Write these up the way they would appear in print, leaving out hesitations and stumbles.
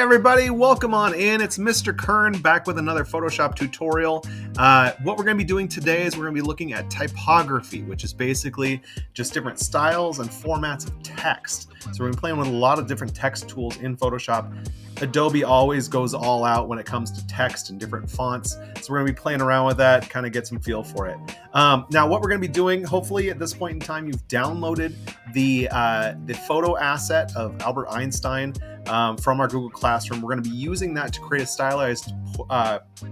everybody, welcome on in. It's Mr. Kern back with another Photoshop tutorial. What we're going to be doing today is we're going to be looking at typography, which is basically just different styles and formats of text. So we're going to be playing with a lot of different text tools in Photoshop. Adobe always goes all out when it comes to text and different fonts. So we're going to be playing around with that, kind of get some feel for it. Now, what we're going to be doing, hopefully at this point in time, you've downloaded the photo asset of Albert Einstein from our Google Classroom. We're going to be using that to create a stylized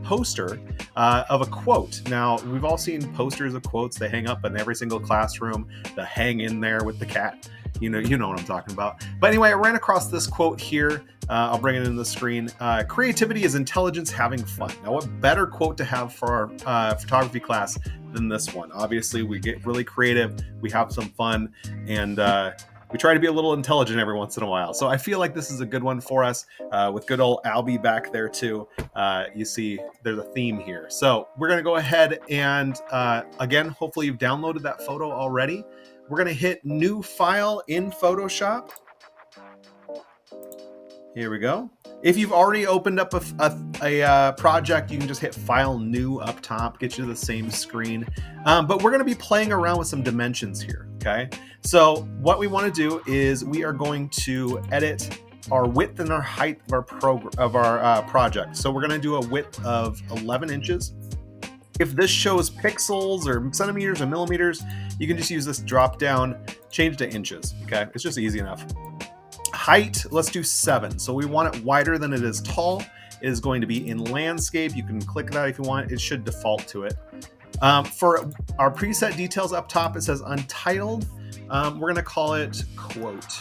poster of a quote. Now, we've all seen posters of quotes. They hang up in every single classroom. They hang in there with the cat. You know what I'm talking about. But anyway, I ran across this quote here. I'll bring it in the screen. Creativity is intelligence having fun. Now, what better quote to have for our photography class than this one? Obviously, we get really creative, we have some fun, and we try to be a little intelligent every once in a while. So I feel like this is a good one for us with good old Albie back there too. You see there's a theme here. So we're going to go ahead and again, hopefully you've downloaded that photo already. We're going to hit new file in Photoshop. Here we go. If you've already opened up a project, you can just hit File New up top, get you to the same screen. But we're going to be playing around with some dimensions here, okay? So what we want to do is we are going to edit our width and our height of our project. So we're going to do a width of 11 inches. If this shows pixels or centimeters or millimeters, you can just use this drop down, change to inches, okay? It's just easy enough. Height, let's do 7. So we want it wider than it is tall. It is going to be in landscape. You can click that if you want. It should default to it. For our preset details up top, it says untitled. We're going to call it quote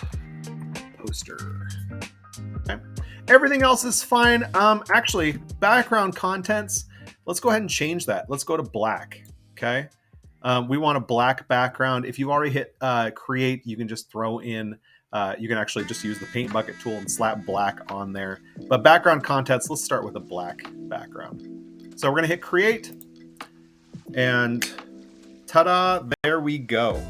poster. Okay. Everything else is fine. Actually, background contents, let's go ahead and change that. Let's go to black. Okay. We want a black background. If you've already hit create, you can just throw in you can actually just use the paint bucket tool and slap black on there. But background contents, let's start with a black background. So we're going to hit create and ta-da, there we go.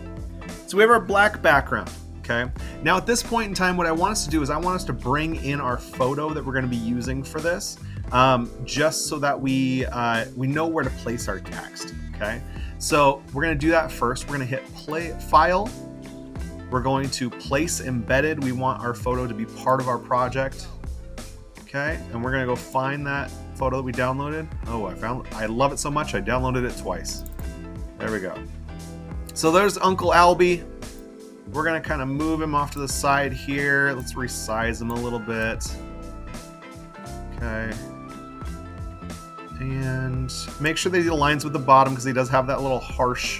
So we have our black background. Okay. Now at this point in time, what I want us to do is I want us to bring in our photo that we're going to be using for this, just so that we know where to place our text. Okay. So we're going to do that first. We're going to hit File. We're going to place embedded. We want our photo to be part of our project. Okay, and we're gonna go find that photo that we downloaded. Oh, I love it so much, I downloaded it twice. There we go. So there's Uncle Albie. We're gonna kind of move him off to the side here. Let's resize him a little bit. Okay. And make sure that he aligns with the bottom because he does have that little harsh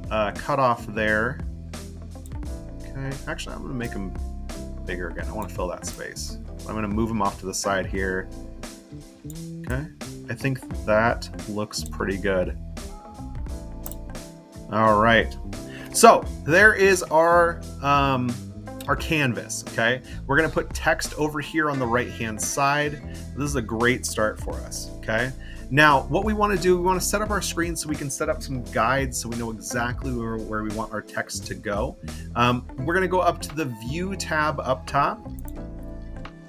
cutoff there. Okay, actually, I'm going to make him bigger again. I want to fill that space. I'm going to move him off to the side here. Okay, I think that looks pretty good. All right, so there is our canvas. Okay, we're going to put text over here on the right-hand side. This is a great start for us. Okay. Now, what we want to do, we want to set up our screen so we can set up some guides so we know exactly where we want our text to go. We're going to go up to the View tab up top,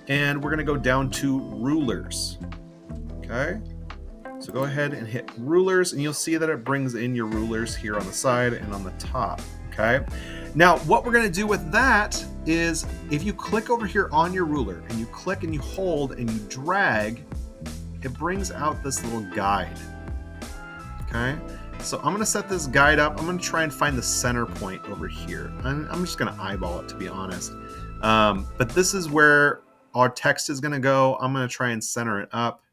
and we're going to go down to Rulers. Okay, so go ahead and hit Rulers, and you'll see that it brings in your rulers here on the side and on the top. Okay, now what we're going to do with that is if you click over here on your ruler, and you click and you hold and you drag, it brings out this little guide. Okay, so I'm going to set this guide up. I'm going to try and find the center point over here. I'm just going to eyeball it, to be honest. But this is where our text is going to go. I'm going to try and center it up.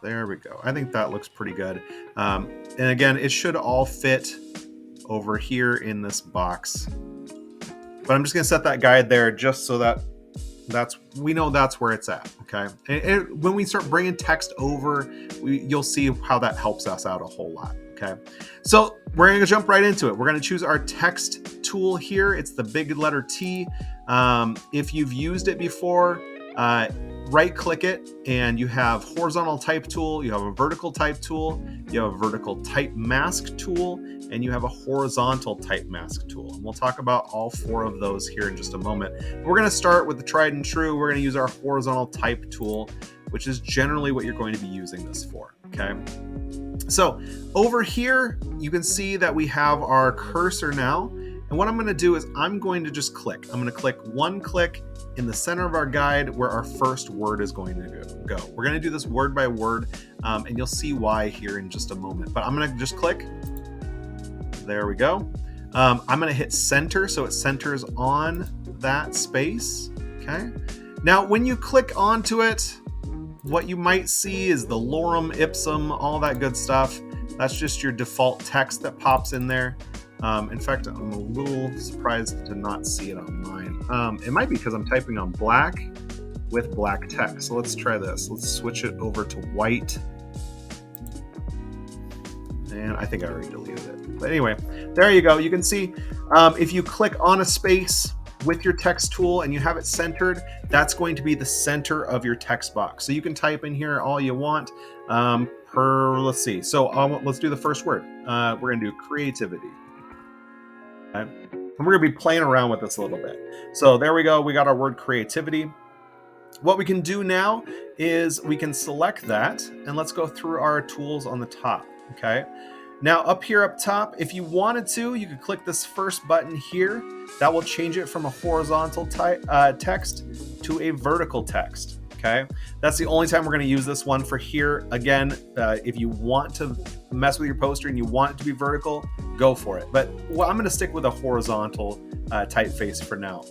There we go. I think that looks pretty good. And again, it should all fit over here in this box. But I'm just going to set that guide there just so that we know that's where it's at. Okay, and when we start bringing text over, you'll see how that helps us out a whole lot. Okay, so we're going to jump right into it. We're going to choose our text tool here. It's the big letter T. If you've used it before, right click it, and you have horizontal type tool, you have a vertical type tool, you have a vertical type mask tool, and you have a horizontal type mask tool. And we'll talk about all 4 of those here in just a moment. We're going to start with the tried and true. We're going to use our horizontal type tool, which is generally what you're going to be using this for. Okay. So over here, you can see that we have our cursor now. And what I'm going to do is I'm going to just click. I'm going to click one click in the center of our guide where our first word is going to go. We're going to do this word by word, and you'll see why here in just a moment. But I'm going to just click. There we go. I'm going to hit center so it centers on that space. Okay. Now, when you click onto it, what you might see is the lorem ipsum, all that good stuff. That's just your default text that pops in there. In fact, I'm a little surprised to not see it on mine. It might be because I'm typing on black with black text. So let's try this. Let's switch it over to white. And I think I already deleted it. But anyway, there you go. You can see if you click on a space with your text tool and you have it centered, that's going to be the center of your text box. So you can type in here all you want let's see. So let's do the first word. We're going to do creativity. Okay. And we're going to be playing around with this a little bit. So there we go. We got our word creativity. What we can do now is we can select that, and let's go through our tools on the top. Okay. Now up here up top, if you wanted to, you could click this first button here. That will change it from a horizontal text to a vertical text. Okay, that's the only time we're going to use this one for here. Again, if you want to mess with your poster and you want it to be vertical, go for it. But I'm going to stick with a horizontal typeface for now.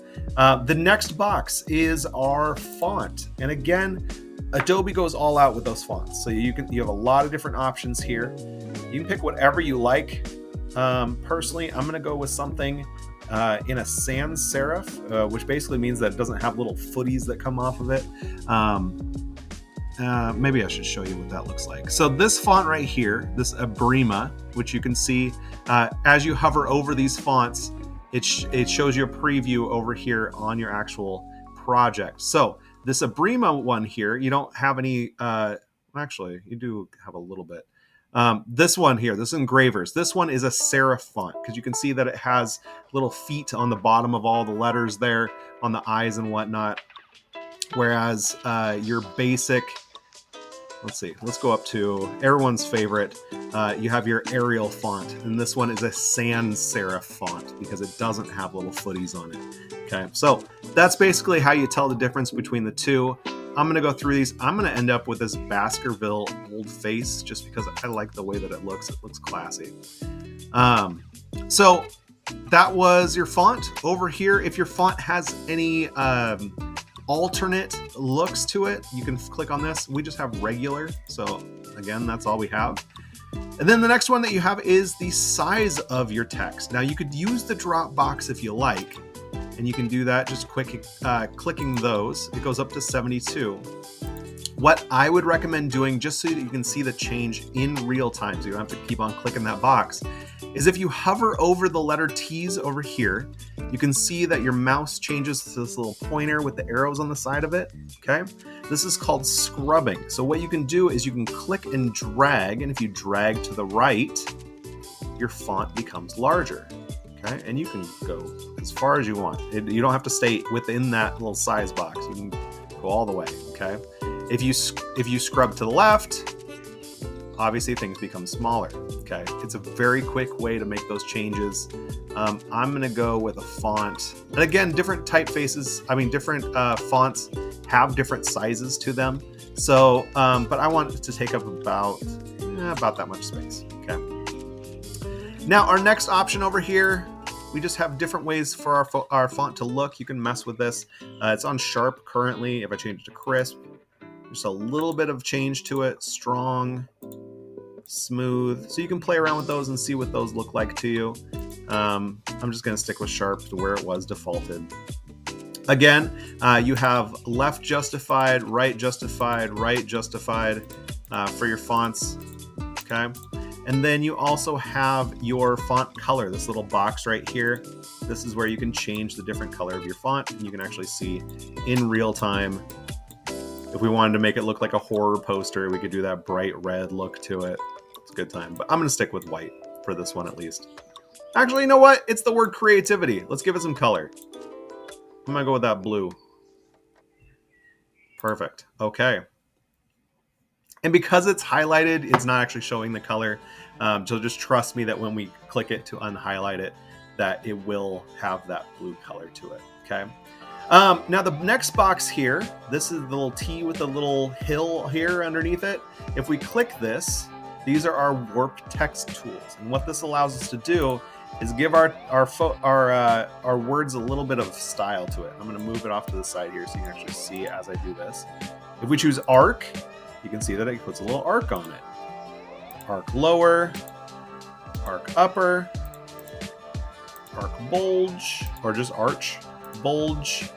The next box is our font, and again, Adobe goes all out with those fonts. So you have a lot of different options here. You can pick whatever you like. Personally, I'm going to go with something in a sans serif, which basically means that it doesn't have little footies that come off of it. Maybe I should show you what that looks like. So this font right here, this Abrima, which you can see as you hover over these fonts, it shows you a preview over here on your actual project. So this Abrima one here, you don't have any, actually you do have a little bit. This one here, this Engravers, this one is a serif font because you can see that it has little feet on the bottom of all the letters there on the eyes and whatnot. Whereas your basic, let's see, let's go up to everyone's favorite. You have your Arial font, and this one is a sans serif font because it doesn't have little footies on it. Okay, so that's basically how you tell the difference between the two. I'm going to go through these. I'm going to end up with this Baskerville Old Face just because I like the way that it looks. It looks classy. So that was your font. Over here, if your font has any alternate looks to it, you can click on this. We just have regular. So again, that's all we have. And then the next one that you have is the size of your text. Now you could use the drop box if you like. And you can do that just clicking those. It goes up to 72. What I would recommend doing, just so that you can see the change in real time, so you don't have to keep on clicking that box, is if you hover over the letter T's over here, you can see that your mouse changes to this little pointer with the arrows on the side of it. Okay, this is called scrubbing. So what you can do is you can click and drag, and if you drag to the right, your font becomes larger. Okay, and you can go as far as you want. You don't have to stay within that little size box. You can go all the way. Okay, if you scrub to the left, obviously things become smaller. Okay, it's a very quick way to make those changes. I'm going to go with a font, and again, different typefaces. I mean, different fonts have different sizes to them. So, but I want it to take up about that much space. Okay. Now, our next option over here, we just have different ways for our font to look. You can mess with this. It's on sharp currently. If I change it to crisp, just a little bit of change to it. Strong, smooth. So you can play around with those and see what those look like to you. I'm just going to stick with sharp to where it was defaulted. Again, you have left justified, right justified, right justified for your fonts. Okay. And then you also have your font color, this little box right here. This is where you can change the different color of your font, and you can actually see in real time If we wanted to make it look like a horror poster, we could do that bright red look to it. It's a good time, but I'm gonna stick with white for this one at least. Actually, you know what? It's the word creativity. Let's give it some color. I'm gonna go with that blue. Perfect. Okay. And because it's highlighted, it's not actually showing the color. So just trust me that when we click it to unhighlight it, that it will have that blue color to it. Okay. Now the next box here, this is the little T with the little hill here underneath it. If we click this, these are our warp text tools. And what this allows us to do is give our words a little bit of style to it. I'm gonna move it off to the side here so you can actually see as I do this. If we choose arc, you can see that it puts a little arc on it. Arc lower, arc upper, arc bulge, or just arch, bulge,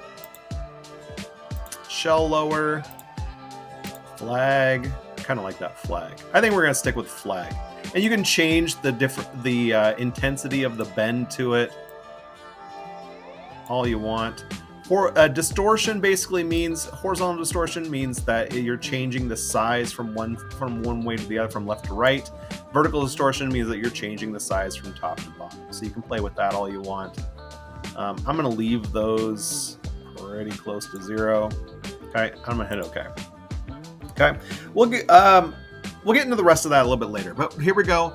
shell lower, flag. I kind of like that flag. I think we're gonna stick with flag. And you can change the intensity of the bend to it all you want. Distortion basically means, horizontal distortion means that you're changing the size from one way to the other, from left to right. Vertical distortion means that you're changing the size from top to bottom. So you can play with that all you want. I'm gonna leave those pretty close to 0. Okay, I'm gonna hit OK. Okay, we'll get into the rest of that a little bit later, but here we go.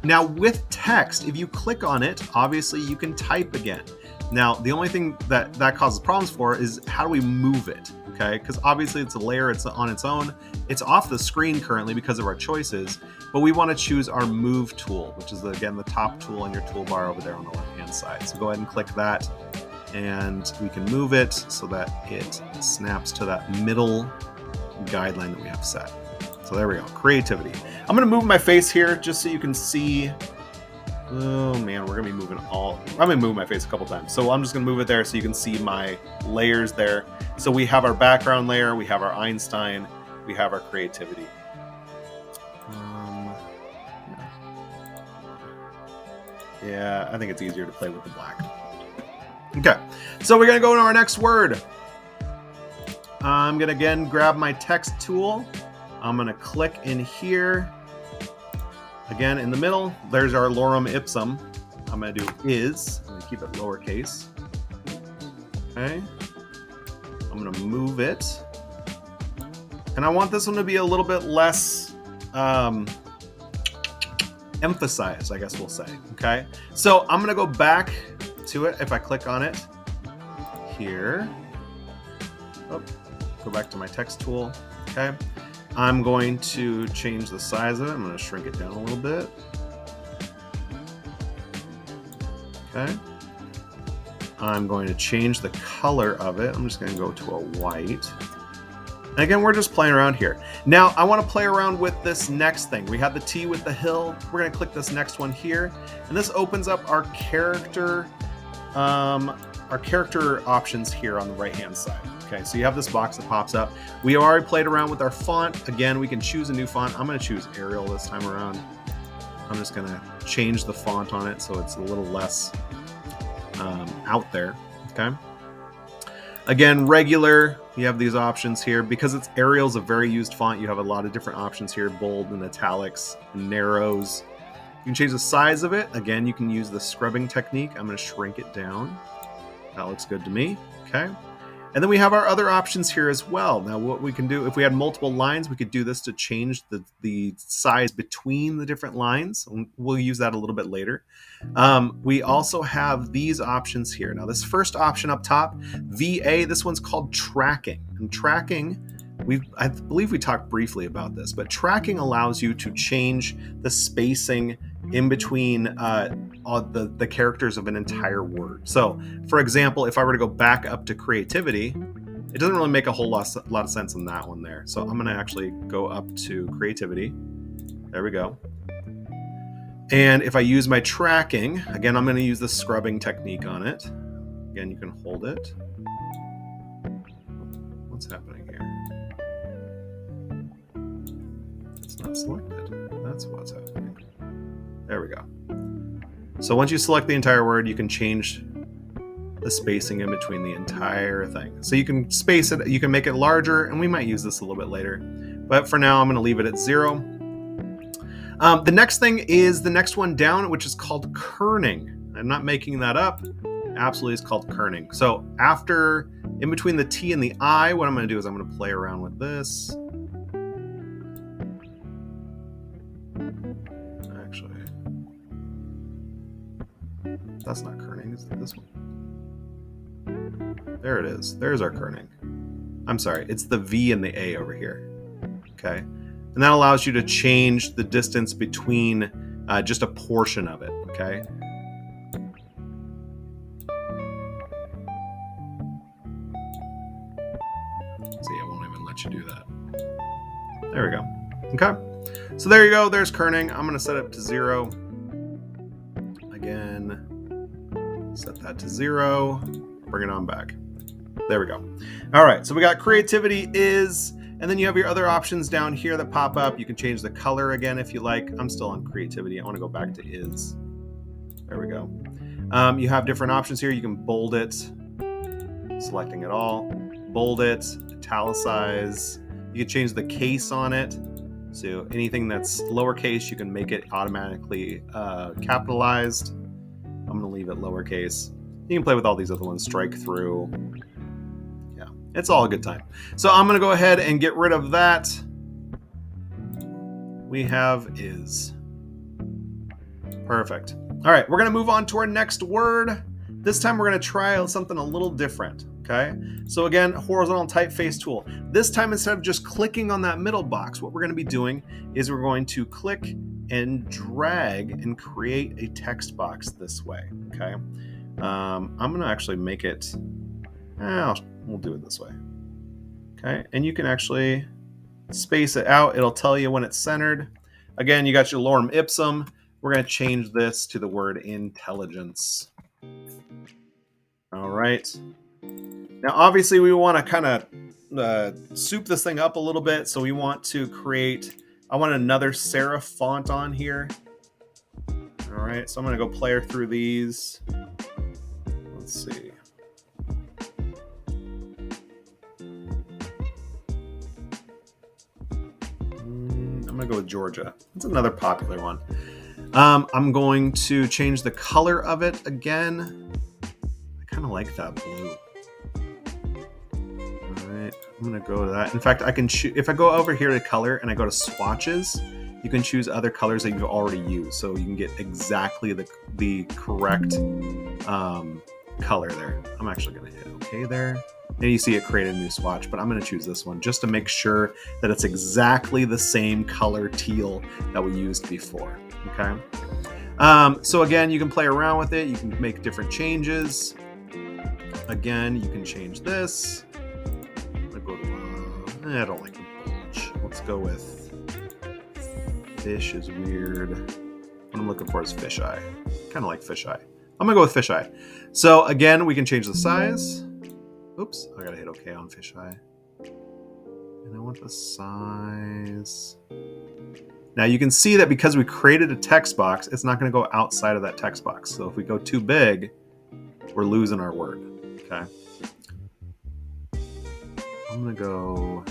Now with text, if you click on it, obviously you can type again. Now, the only thing that causes problems for is how do we move it, okay? Because obviously it's a layer, it's on its own. It's off the screen currently because of our choices, but we want to choose our move tool, which is, again, the top tool on your toolbar over there on the left-hand side. So go ahead and click that, and we can move it so that it snaps to that middle guideline that we have set. So there we go, creativity. I'm gonna move my face here just so you can see. Oh man, we're gonna be moving I'm gonna move my face a couple times. So I'm just gonna move it there so you can see my layers there. So we have our background layer, we have our Einstein, we have our creativity. Yeah, I think it's easier to play with the black. Okay, so we're gonna go to our next word. I'm gonna again grab my text tool. I'm gonna click in here. Again, in the middle, there's our lorem ipsum. I'm gonna do is. I'm gonna keep it lowercase. Okay. I'm gonna move it. And I want this one to be a little bit less emphasized, I guess we'll say. Okay. So I'm gonna go back to it if I click on it here. Oh, go back to my text tool. Okay. I'm going to change the size of it. I'm going to shrink it down a little bit. Okay. I'm going to change the color of it. I'm just going to go to a white. And again, we're just playing around here. Now, I want to play around with this next thing. We have the T with the hill. We're going to click this next one here. And this opens up our character options here on the right-hand side. Okay, so you have this box that pops up. We already played around with our font. Again, we can choose a new font. I'm going to choose Arial this time around. I'm just going to change the font on it so it's a little less out there. Okay. Again, regular, you have these options here. Because it's Arial's a very used font, you have a lot of different options here, bold and italics, and narrows. You can change the size of it. Again, you can use the scrubbing technique. I'm going to shrink it down. That looks good to me. Okay. And then we have our other options here as well. Now, what we can do, if we had multiple lines, we could do this to change the size between the different lines. We'll use that a little bit later. We also have these options here. Now, this first option up top, VA, this one's called tracking. And tracking, I believe we talked briefly about this, but tracking allows you to change the spacing in between the characters of an entire word. So, for example, if I were to go back up to creativity, it doesn't really make a whole lot of sense in that one there. So I'm going to actually go up to creativity. There we go. And if I use my tracking, again, I'm going to use the scrubbing technique on it. Again, you can hold it. What's happening here? It's not selected. That's what's happening. There we go. So once you select the entire word, you can change the spacing in between the entire thing. So you can space it, you can make it larger, and we might use this a little bit later. But for now, I'm going to leave it at 0. The next thing is the next one down, which is called kerning. I'm not making that up. Absolutely, it's called kerning. So after, in between the T and the I, what I'm going to do is I'm going to play around with this. Actually, that's not kerning. Is it this one? There it is. There's our kerning. I'm sorry. It's the V and the A over here. Okay. And that allows you to change the distance between just a portion of it. Okay. See, I won't even let you do that. There we go. Okay. So there you go. There's kerning. I'm going to set it up to 0. Again, set that to 0. Bring it on back. There we go. All right. So we got creativity is, and then you have your other options down here that pop up. You can change the color again if you like. I'm still on creativity. I want to go back to is. There we go. You have different options here. You can bold it, selecting it all, bold it, italicize. You can change the case on it. So anything that's lowercase, you can make it automatically capitalized. I'm going to leave it lowercase. You can play with all these other ones, strike through. Yeah, it's all a good time. So I'm going to go ahead and get rid of that. We have is. Perfect. All right, we're going to move on to our next word. This time we're going to try something a little different. Okay, so again, horizontal typeface tool. This time, instead of just clicking on that middle box, what we're going to be doing is we're going to click and drag and create a text box this way. Okay, I'm going to actually make it, we'll do it this way. Okay, and you can actually space it out. It'll tell you when it's centered. Again, you got your lorem ipsum. We're going to change this to the word intelligence. All right. Now, obviously, we want to kind of soup this thing up a little bit. So we want to create, I want another serif font on here. All right. So I'm going to go play through these. Let's see. I'm going to go with Georgia. It's another popular one. I'm going to change the color of it again. I kind of like that blue. I'm going to go to that. In fact, I can choose, if I go over here to color and I go to swatches, you can choose other colors that you've already used. So you can get exactly the correct color there. I'm actually going to hit OK there. And you see it create a new swatch, but I'm going to choose this one just to make sure that it's exactly the same color teal that we used before. Okay. So again, you can play around with it. You can make different changes. Again, you can change this. I don't like the bulge. Let's go with fish is weird. What I'm looking for is fisheye. Kind of like fisheye. I'm going to go with fisheye. So again, we can change the size. Oops, I got to hit OK on fisheye. And I want the size. Now you can see that because we created a text box, it's not going to go outside of that text box. So if we go too big, we're losing our word. Okay. I'm going to go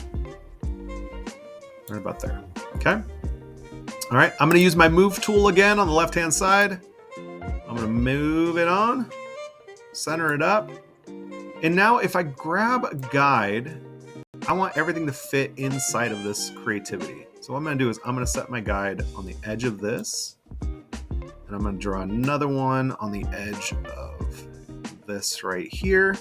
right about there. Okay. All right. I'm going to use my move tool again on the left-hand side. I'm going to move it on, center it up. And now if I grab a guide, I want everything to fit inside of this creativity. So what I'm going to do is I'm going to set my guide on the edge of this. And I'm going to draw another one on the edge of this right here.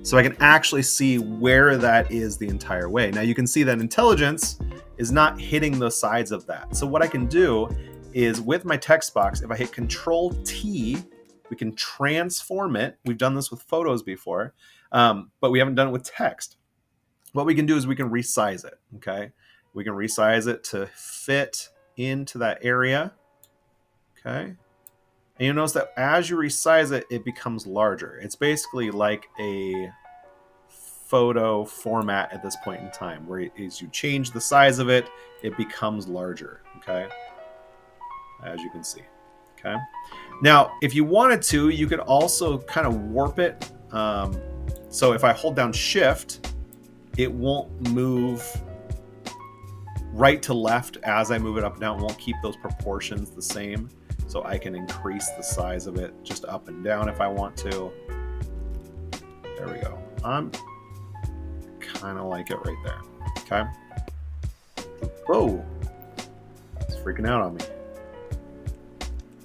So I can actually see where that is the entire way. Now you can see that intelligence is not hitting the sides of that. So what I can do is with my text box, if I hit Control T, we can transform it. We've done this with photos before, but we haven't done it with text. What we can do is we can resize it, okay? We can resize it to fit into that area, okay? And you'll notice that as you resize it, it becomes larger. It's basically like a photo format at this point in time, where as you change the size of it, it becomes larger, okay? As you can see, okay? Now, if you wanted to, you could also kind of warp it. So if I hold down Shift, it won't move right to left as I move it up and down. It won't keep those proportions the same. So I can increase the size of it just up and down if I want to. There we go. I'm kind of like it right there. Okay. Whoa. It's freaking out on me.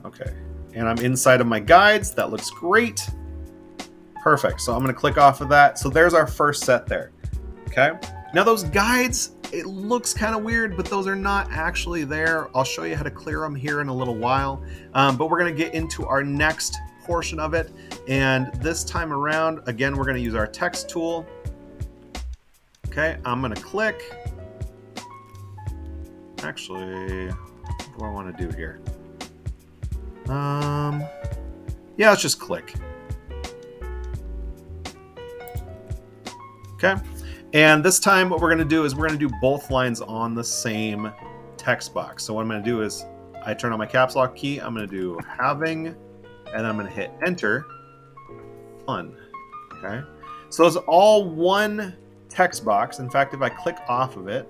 Okay. And I'm inside of my guides. That looks great. Perfect. So I'm going to click off of that. So there's our first set there. Okay. Now those guides, it looks kind of weird, but those are not actually there. I'll show you how to clear them here in a little while. But we're going to get into our next portion of it. And this time around, again, we're going to use our text tool. Okay. I'm going to click. Actually, what do I want to do here? Yeah, let's just click. Okay. And this time what we're going to do is we're going to do both lines on the same text box. So what I'm going to do is I turn on my caps lock key. I'm going to do having, and I'm going to hit enter. Fun. Okay. So it's all one text box. In fact, if I click off of it,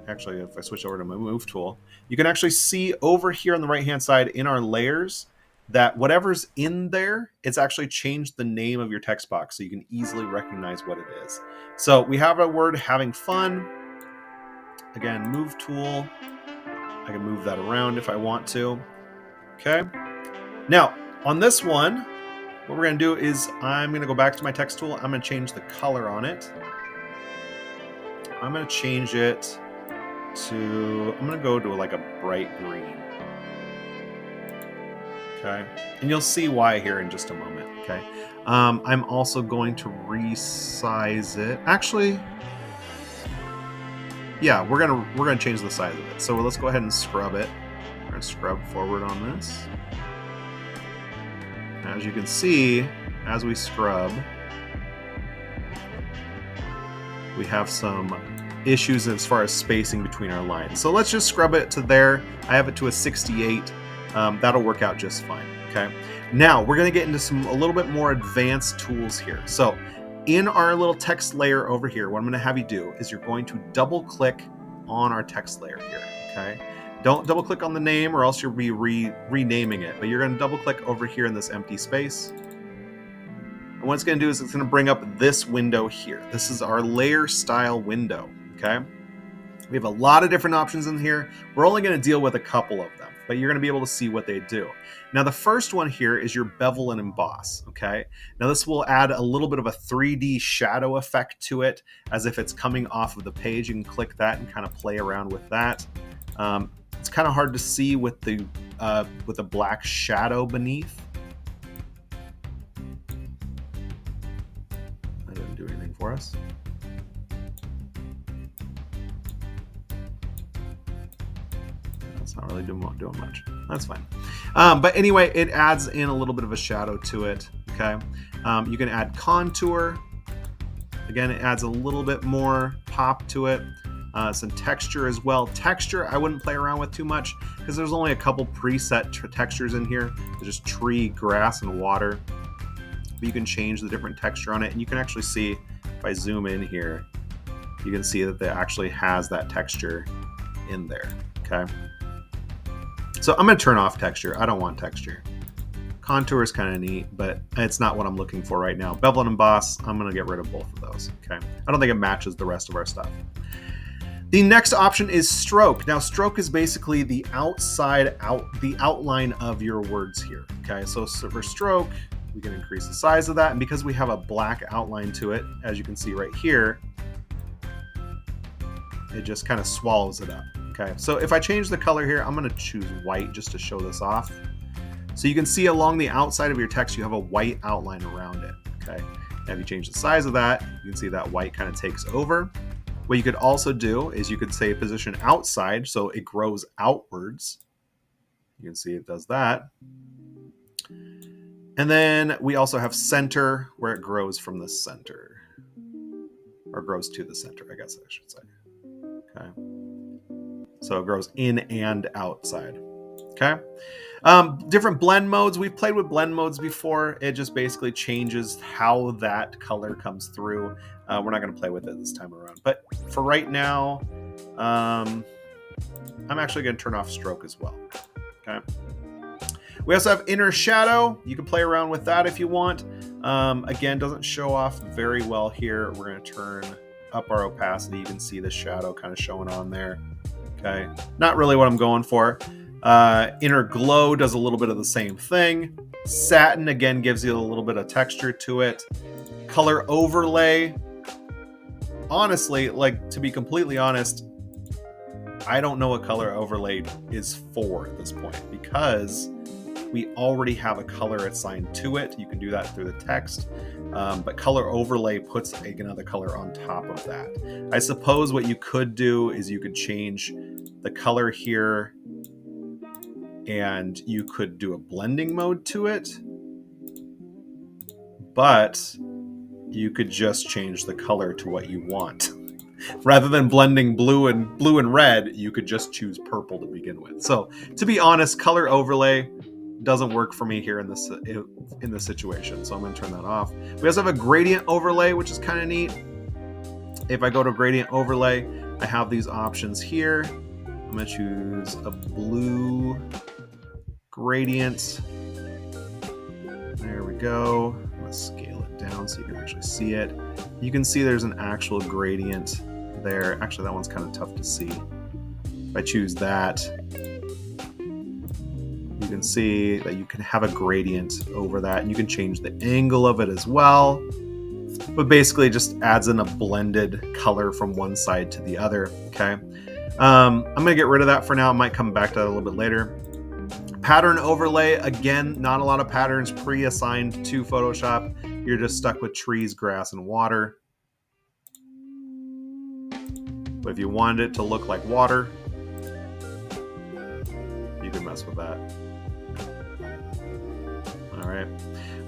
actually, if I switch over to my move tool, you can actually see over here on the right-hand side in our layers that whatever's in there, it's actually changed the name of your text box so you can easily recognize what it is. So we have a word having fun. Again, move tool. I can move that around if I want to. Okay. Now, on this one, what we're going to do is I'm going to go back to my text tool. I'm going to change the color on it. I'm going to change it to, I'm going to go to like a bright green. Okay. And you'll see why here in just a moment. Okay. I'm also going to resize it. Actually, yeah, we're gonna change the size of it. So let's go ahead and scrub it. We're gonna scrub forward on this. As you can see, as we scrub, we have some issues as far as spacing between our lines. So let's just scrub it to there. I have it to a 68. That'll work out just fine. Okay. Now we're going to get into a little bit more advanced tools here. So in our little text layer over here, what I'm going to have you do is you're going to double click on our text layer here. Okay. Don't double click on the name or else you'll be renaming it, but you're going to double click over here in this empty space. And what it's going to do is it's going to bring up this window here. This is our layer style window. Okay. We have a lot of different options in here. We're only going to deal with a couple of them, but you're going to be able to see what they do. Now, the first one here is your bevel and emboss. Okay. Now, this will add a little bit of a 3D shadow effect to it, as if it's coming off of the page. You can click that and kind of play around with that. It's kind of hard to see with the black shadow beneath. That didn't do anything for us. It's not really doing much. That's fine. But anyway, it adds in a little bit of a shadow to it. Okay. You can add contour. Again, it adds a little bit more pop to it. Some texture as well. Texture, I wouldn't play around with too much because there's only a couple preset textures in here. There's just tree, grass, and water. But you can change the different texture on it, and you can actually see, if I zoom in here, you can see that it actually has that texture in there. Okay. So I'm going to turn off texture. I don't want texture. Contour is kind of neat, but it's not what I'm looking for right now. Bevel and emboss, I'm going to get rid of both of those. Okay. I don't think it matches the rest of our stuff. The next option is stroke. Now, stroke is basically the outline of your words here. Okay. So for stroke, we can increase the size of that. And because we have a black outline to it, as you can see right here, it just kind of swallows it up. Okay, so if I change the color here, I'm going to choose white just to show this off. So you can see along the outside of your text, you have a white outline around it. Okay, and if you change the size of that, you can see that white kind of takes over. What you could also do is you could say position outside, so it grows outwards. You can see it does that. And then we also have center, where it grows from the center. Or grows to the center, I guess I should say. Okay. So it grows in and outside. Okay. Different blend modes. We've played with blend modes before. It just basically changes how that color comes through. We're not going to play with it this time around. But for right now, I'm actually going to turn off stroke as well. Okay. We also have inner shadow. You can play around with that if you want. Again, doesn't show off very well here. We're going to turn up our opacity. You can see the shadow kind of showing on there. Okay. Not really what I'm going for. Inner glow does a little bit of the same thing. Satin, again, gives you a little bit of texture to it. Color overlay. Honestly, like, to be completely honest, I don't know what color overlay is for at this point because we already have a color assigned to it. You can do that through the text, but color overlay puts another color on top of that. I suppose what you could do is you could change the color here and you could do a blending mode to it, but you could just change the color to what you want. Rather than blending blue and red, you could just choose purple to begin with. So to be honest, color overlay doesn't work for me here in this situation. So I'm going to turn that off. We also have a gradient overlay, which is kind of neat. If I go to gradient overlay, I have these options here. I'm going to choose a blue gradient. There we go. I'm going to scale it down so you can actually see it. You can see there's an actual gradient there. Actually, that one's kind of tough to see. If I choose that, you can see that you can have a gradient over that, and you can change the angle of it as well. But basically, it just adds in a blended color from one side to the other. Okay, I'm gonna get rid of that for now. I might come back to that a little bit later. Pattern overlay, again, not a lot of patterns pre-assigned to Photoshop. You're just stuck with trees, grass, and water. But if you wanted it to look like water, you can mess with that. All right.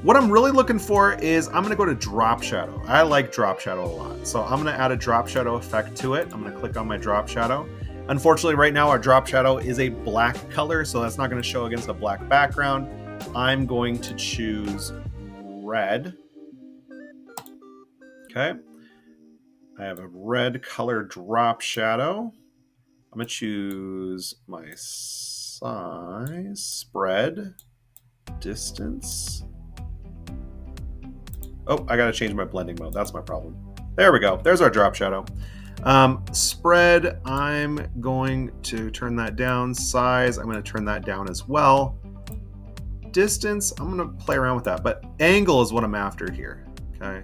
What I'm really looking for is I'm going to go to drop shadow. I like drop shadow a lot. So I'm going to add a drop shadow effect to it. I'm going to click on my drop shadow. Unfortunately, right now our drop shadow is a black color, so that's not going to show against a black background. I'm going to choose red. Okay. I have a red color drop shadow. I'm going to choose my size, spread, distance. Oh, I got to change my blending mode. That's my problem. There we go. There's our drop shadow. Spread, I'm going to turn that down. Size, I'm going to turn that down as well. Distance, I'm going to play around with that. But angle is what I'm after here. Okay.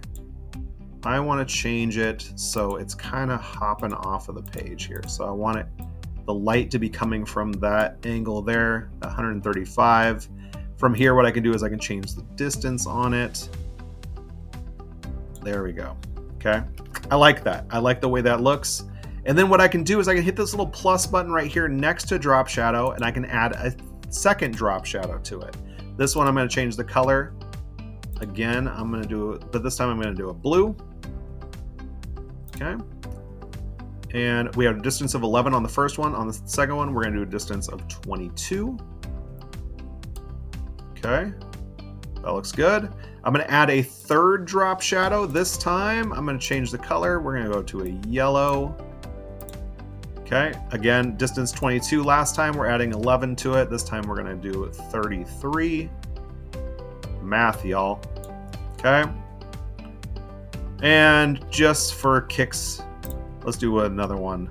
I want to change it so it's kind of hopping off of the page here. So I want the light to be coming from that angle there, 135. From here, what I can do is I can change the distance on it. There we go. Okay. I like that. I like the way that looks. And then what I can do is I can hit this little plus button right here next to drop shadow, and I can add a second drop shadow to it. This one, I'm going to change the color. Again, I'm going to do, but this time I'm going to do a blue. Okay. And we have a distance of 11 on the first one. On the second one, we're going to do a distance of 22. Okay. That looks good. I'm going to add a third drop shadow. This time, I'm going to change the color. We're going to go to a yellow. Okay. Again, distance 22 last time. We're adding 11 to it. This time, we're going to do 33. Math, y'all. Okay. And just for kicks, let's do another one.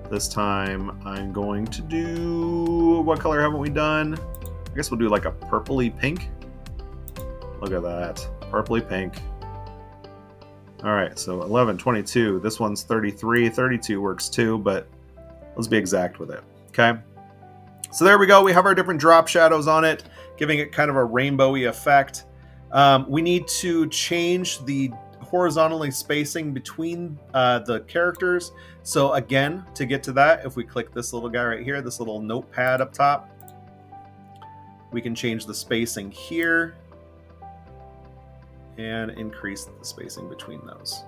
This time I'm going to do, what color haven't we done? I guess we'll do like a purpley pink. Look at that, purpley pink. All right, so 11, 22. This one's 33. 32 works too, but let's be exact with it. Okay. So there we go. We have our different drop shadows on it, giving it kind of a rainbowy effect. We need to change the horizontally spacing between the characters. So again, to get to that, if we click this little guy right here, this little notepad up top, we can change the spacing here and increase the spacing between those.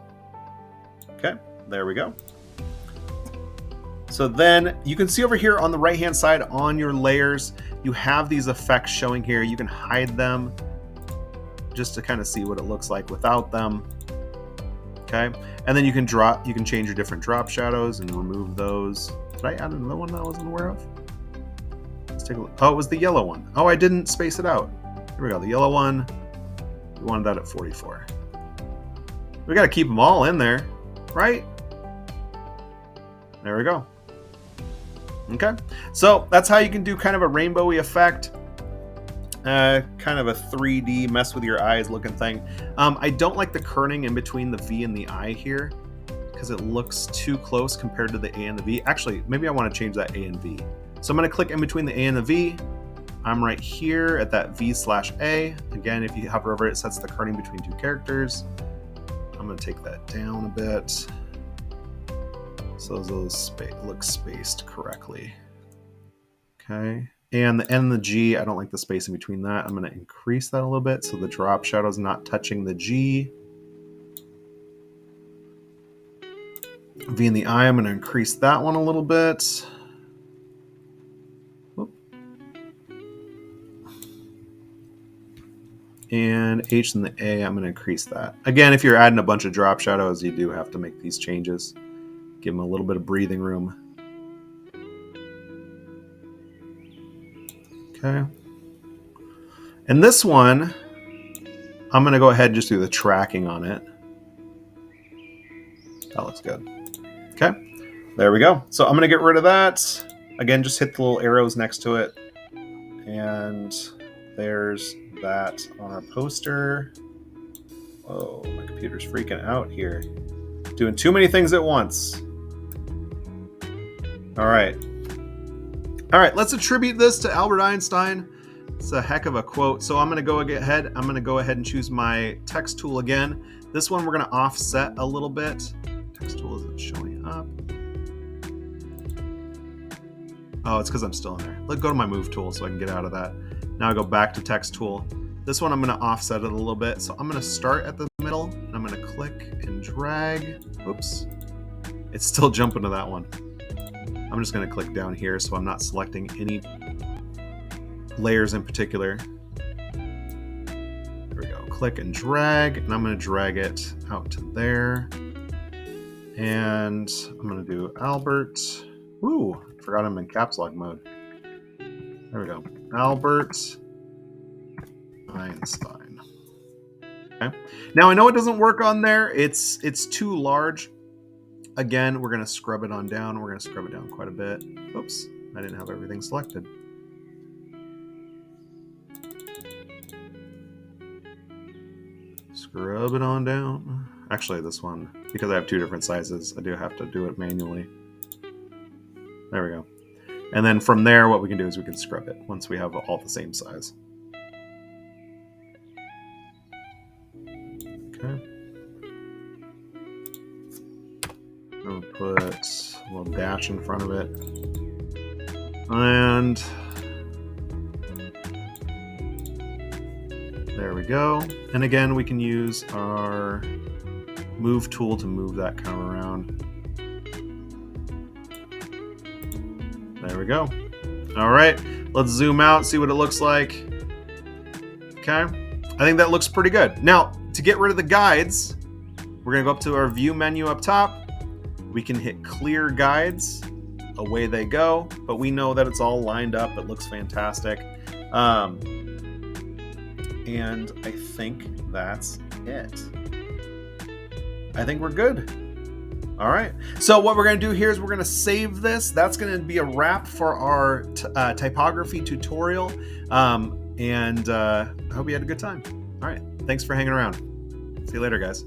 Okay, there we go. So then you can see over here on the right hand side on your layers, you have these effects showing here. You can hide them just to kind of see what it looks like without them. Okay, and then you can change your different drop shadows and remove those. Did I add another one that I wasn't aware of? Let's take a look. Oh, it was the yellow one. Oh, I didn't space it out. Here we go, the yellow one. We wanted that at 44. We got to keep them all in there, right? There we go. Okay, so that's how you can do kind of a rainbowy effect, kind of a 3D mess with your eyes looking thing. I don't like the kerning in between the V and the I here because it looks too close compared to the A and the V. Actually, maybe I want to change that A and V. So I'm going to click in between the A and the V. I'm right here at that V/A. Again, if you hover over it, it sets the kerning between two characters. I'm going to take that down a bit so those look spaced correctly. Okay, and the N and the G, I don't like the space in between that. I'm going to increase that a little bit so the drop shadow is not touching the G. V and the I, I'm going to increase that one a little bit. And H and the A, I'm going to increase that. Again, if you're adding a bunch of drop shadows, you do have to make these changes. Give them a little bit of breathing room. Okay. And this one, I'm going to go ahead and just do the tracking on it. That looks good. Okay. There we go. So I'm going to get rid of that. Again, just hit the little arrows next to it. And there's that on our poster. Oh, my computer's freaking out here. Doing too many things at once. All right, let's attribute this to Albert Einstein. It's a heck of a quote. So I'm going to go ahead. I'm going to go ahead and choose my text tool again. This one we're going to offset a little bit. Text tool isn't showing up. Oh, it's because I'm still in there. Let's go to my move tool so I can get out of that. Now I go back to text tool. This one I'm going to offset it a little bit. So I'm going to start at the middle and I'm going to click and drag. Oops. It's still jumping to that one. I'm just going to click down here so I'm not selecting any layers in particular. There we go. Click and drag, and I'm going to drag it out to there. And I'm going to do Albert. Ooh, forgot I'm in caps lock mode. There we go. Albert Einstein. Okay. Now I know it doesn't work on there. It's too large. Again, we're going to scrub it on down. We're going to scrub it down quite a bit. Oops, I didn't have everything selected. Scrub it on down. Actually, this one, because I have two different sizes, I do have to do it manually. There we go. And then from there, what we can do is we can scrub it once we have all the same size. Okay. I'll put a little dash in front of it. And there we go. And again, we can use our move tool to move that kind of around. There we go. All right, let's zoom out, see what it looks like. Okay, I think that looks pretty good. Now, to get rid of the guides, we're gonna go up to our view menu up top. We can hit clear guides, away they go, but we know that it's all lined up. It looks fantastic. And I think that's it. I think we're good. All right. So what we're going to do here is we're going to save this. That's going to be a wrap for our typography tutorial. And I hope you had a good time. All right. Thanks for hanging around. See you later, guys.